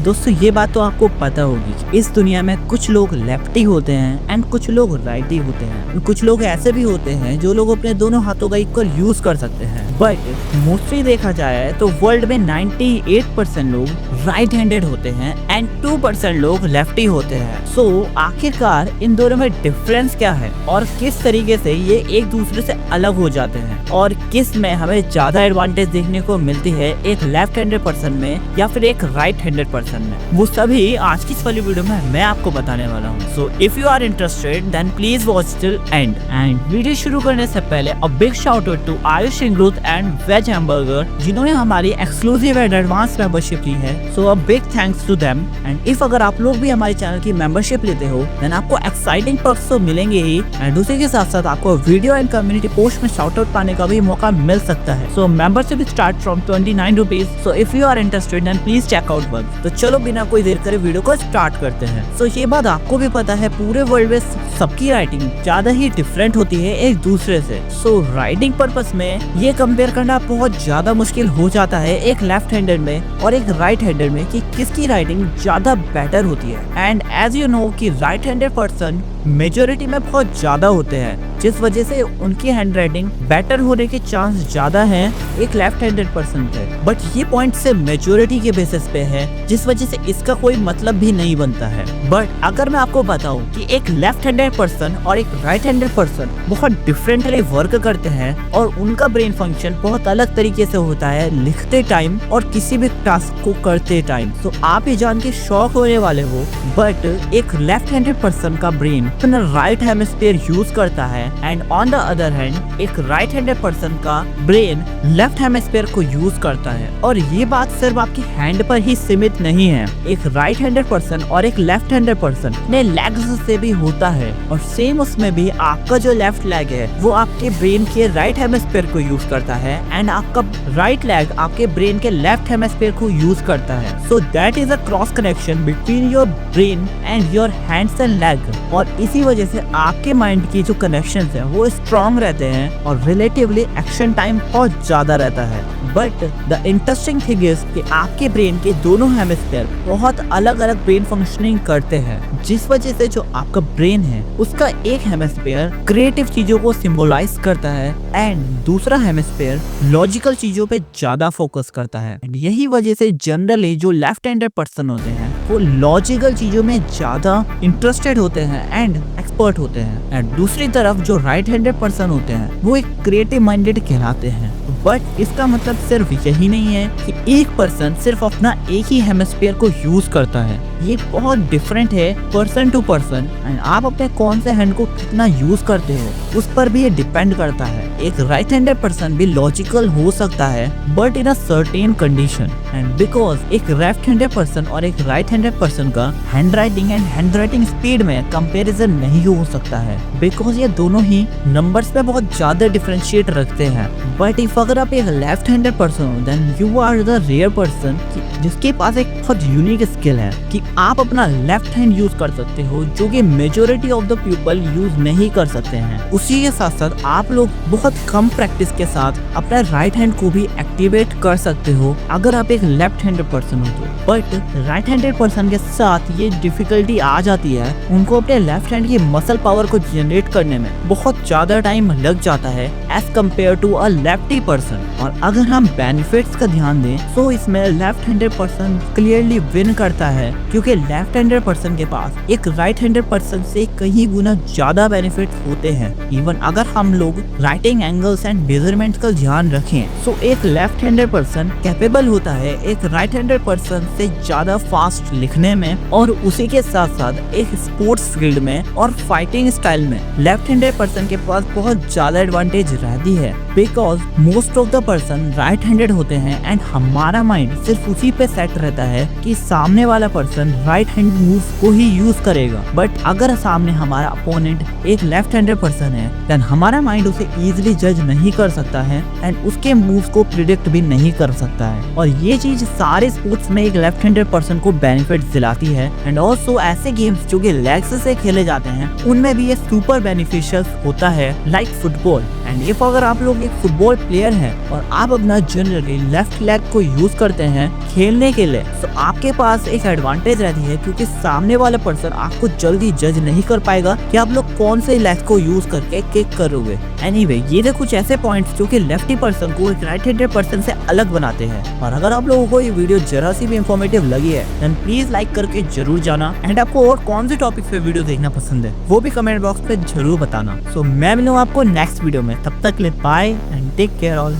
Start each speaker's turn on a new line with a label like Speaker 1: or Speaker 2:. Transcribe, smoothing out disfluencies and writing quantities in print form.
Speaker 1: दोस्तों ये बात तो आपको पता होगी कि इस दुनिया में कुछ लोग लेफ्टी होते हैं एंड कुछ लोग राइटी होते हैं। कुछ लोग ऐसे भी होते हैं जो लोग अपने दोनों हाथों का इक्वल यूज कर सकते हैं। बट मोस्टली देखा जाए तो वर्ल्ड में 98% लोग राइट हैंडेड होते हैं एंड 2% लोग लेफ्टी होते हैं। सो आखिरकार इन दोनों में डिफरेंस क्या है और किस तरीके से ये एक दूसरे से अलग हो जाते हैं और किस में हमें ज्यादा एडवांटेज देखने को मिलती है, एक लेफ्ट हैंडेड पर्सन में या फिर एक राइट हैंडेड पर्सन में, वो सभी आज की इस वाली वीडियो में मैं आपको बताने वाला हूँ। So if you are interested then please watch till end. Video शुरू करने से पहले a big shout out to Ayush ingrowth and veg hamburger जिन्होंने हमारी एक्सक्लूसिव एंड एडवांस मेंबरशिप ली है। So a big thanks to them. And if अगर आप लोग भी हमारे चैनल की मेंबरशिप लेते हो देन आपको एक्साइटिंग पर्क्स तो मिलेंगे ही एंड उसी के साथ साथ आपको वीडियो एंड कम्युनिटी पोस्ट में शाउट आउट पाने का भी मौका मिल सकता है। So membership start from 29 rupees. So if you are interested then please check out one. तो चलो बिना कोई देर करे वीडियो को स्टार्ट करते हैं। सो ये बात आपको भी पता है पूरे वर्ल्ड में सबकी राइटिंग ज्यादा ही डिफरेंट होती है एक दूसरे से। सो राइटिंग पर्पस में ये कंपेयर करना बहुत ज्यादा मुश्किल हो जाता है एक लेफ्ट हैंडेड में और एक राइट हैंडेड में कि किसकी राइटिंग ज्यादा बेटर होती है। एंड एज यू नो कि राइट हैंडेड पर्सन मेजोरिटी में बहुत ज्यादा होते हैं जिस वजह से उनकी हैंडराइटिंग बेटर होने के चांस ज्यादा हैं एक लेफ्ट हैंडेड पर्सन से। बट ये पॉइंट से मेजोरिटी के बेसिस पे है जिस वजह से इसका कोई मतलब भी नहीं बनता है। बट अगर मैं आपको बताऊं कि एक लेफ्ट हैंडेड पर्सन और एक राइट हैंडेड पर्सन बहुत डिफरेंटली वर्क करते हैं और उनका ब्रेन फंक्शन बहुत अलग तरीके से होता है लिखते टाइम और किसी भी टास्क को करते टाइम, तो आप ये जान के शॉक होने वाले हो। बट एक लेफ्ट हैंडेड पर्सन का ब्रेन अपना राइट हेमिस्फीयर यूज करता है and on the other hand एक राइट हैंडेड पर्सन का ब्रेन लेफ्ट हेमिस्फीयर को यूज करता है। और ये बात सिर्फ आपकी हैंड पर ही सीमित नहीं है, एक राइट हैंडेड पर्सन और एक लेफ्ट हैंडेड पर्सन ने लेग्स से भी होता है और सेम उसमें भी आपका जो लेफ्ट लेग है वो आपके ब्रेन के राइट हेमिस्फीयर को यूज करता है एंड आपका राइट लेग आपके ब्रेन के लेफ्ट हेमिस्फीयर को यूज करता है। So that is a cross connection between your brain and your hands and leg और इसी वजह से आपके माइंड की जो कनेक्शंस है वो स्ट्रॉन्ग रहते हैं और रिलेटिवली एक्शन टाइम बहुत ज्यादा रहता है। But the interesting thing is कि आपके ब्रेन के दोनों हेमिस्फीयर बहुत अलग अलग ब्रेन फंक्शनिंग करते हैं जिस वजह से जो आपका ब्रेन है उसका एक हेमिस्फीयर क्रिएटिव चीजों को सिंबलाइज करता है एंड दूसरा हेमिस्फीयर लॉजिकल चीजों पे ज्यादा फोकस करता है। यही वजह से जनरली जो लेफ्ट हैंडेड पर्सन होते हैं वो लॉजिकल चीजों में ज्यादा इंटरेस्टेड होते हैं एंड एक्सपर्ट होते हैं एंड दूसरी तरफ जो राइट हैंडेड पर्सन होते हैं वो एक क्रिएटिव माइंडेड कहलाते हैं। बट इसका मतलब सिर्फ यही नहीं है कि एक पर्सन सिर्फ अपना एक ही हेमिस्फीयर को यूज करता है, ये बहुत डिफरेंट है पर्सन टू पर्सन एंड आप अपने कौन से हैंड को कितना यूज करते हो उस पर भी ये डिपेंड करता है। एक राइट हैंडेड पर्सन भी लॉजिकल हो सकता है but in a certain condition and because एक लेफ्ट हैंडेड पर्सन और एक राइट हैंडेड पर्सन का हैंडराइटिंग स्पीड में कंपैरिजन नहीं हो सकता है बिकॉज ये दोनों ही नंबर्स पे बहुत ज्यादा डिफरेंशिएट रखते हैं। बट इफ अगर आप एक लेफ्ट हैंडेड पर्सन हो then you are the rare person जिसके पास एक बहुत यूनिक स्किल है कि आप अपना लेफ्ट हैंड यूज कर सकते हो जो कि majority of the people use नहीं कर सकते हैं। उसी के साथ साथ आप लोग बहुत कम प्रैक्टिस के साथ अपना राइट हैंड को भी एक्टिवेट कर सकते हो अगर आप एक लेफ्ट हैंडेड पर्सन हो तो। बट राइट हैंडेड पर्सन के साथ ये डिफिकल्टी आ जाती है, उनको अपने लेफ्ट हैंड की मसल पावर को जनरेट करने में बहुत ज्यादा टाइम लग जाता है as compare to a lefty person. और अगर हम बेनिफिट्स का ध्यान दें तो इसमें left handed person clearly win करता है क्योंकि लेफ्ट हैंडेड पर्सन के पास एक राइट हैंडेड पर्सन से कहीं गुना ज्यादा बेनिफिट्स होते हैं। इवन अगर हम लोग राइटिंग एंगल्स एंड मेजरमेंट्स का ध्यान रखें तो एक लेफ्ट हैंडेड पर्सन कैपेबल होता है एक राइट हैंडेड पर्सन से ज्यादा फास्ट लिखने में और उसी के साथ साथ एक स्पोर्ट्स फील्ड में और फाइटिंग स्टाइल में लेफ्ट हैंडेड पर्सन के पास बहुत ज्यादा एडवांटेज रहती है because most of the person right handed होते हैं एंड हमारा माइंड सिर्फ उसी पे सेट रहता है कि सामने वाला पर्सन राइट हैंड मूव को ही यूज करेगा। बट अगर सामने हमारा अपोनेंट एक लेफ्ट हैंडेड पर्सन है देन हमारा माइंड उसे इजीली जज नहीं कर सकता है एंड उसके मूव्स को प्रिडिक्ट भी नहीं कर सकता है। और ये चीज सारे स्पोर्ट्स में एक लेफ्ट हैंडेड पर्सन को बेनिफिट दिलाती है एंड ऑल्सो ऐसे गेम्स जो कि लेग्स से खेले जाते हैं उनमें भी ये सुपर बेनिफिशियल होता है लाइक फुटबॉल एंड इफ अगर आप लोग एक फुटबॉल प्लेयर हैं और आप अपना जनरली लेफ्ट लेग को यूज करते हैं खेलने के लिए, तो आपके पास एक एडवांटेज रहती है क्योंकि सामने वाला पर्सन आपको जल्दी जज नहीं कर पाएगा कि आप लोग कौन से लेग को यूज करके किक करोगे। एनीवे, ये थे कुछ ऐसे पॉइंट्स जो कि लेफ्टी पर्सन को एक राइट हैंडेड पर्सन से अलग बनाते हैं। और अगर आप लोगों को ये वीडियो जरा सी भी इंफॉर्मेटिव लगी है देन प्लीज लाइक करके जरूर जाना। एंड आपको और कौन से टॉपिक पे वीडियो देखना पसंद है वो भी कमेंट बॉक्स पे जरूर बताना। सो मैं मिलूंगा आपको नेक्स्ट वीडियो में, तब तक के लिए bye and take care all.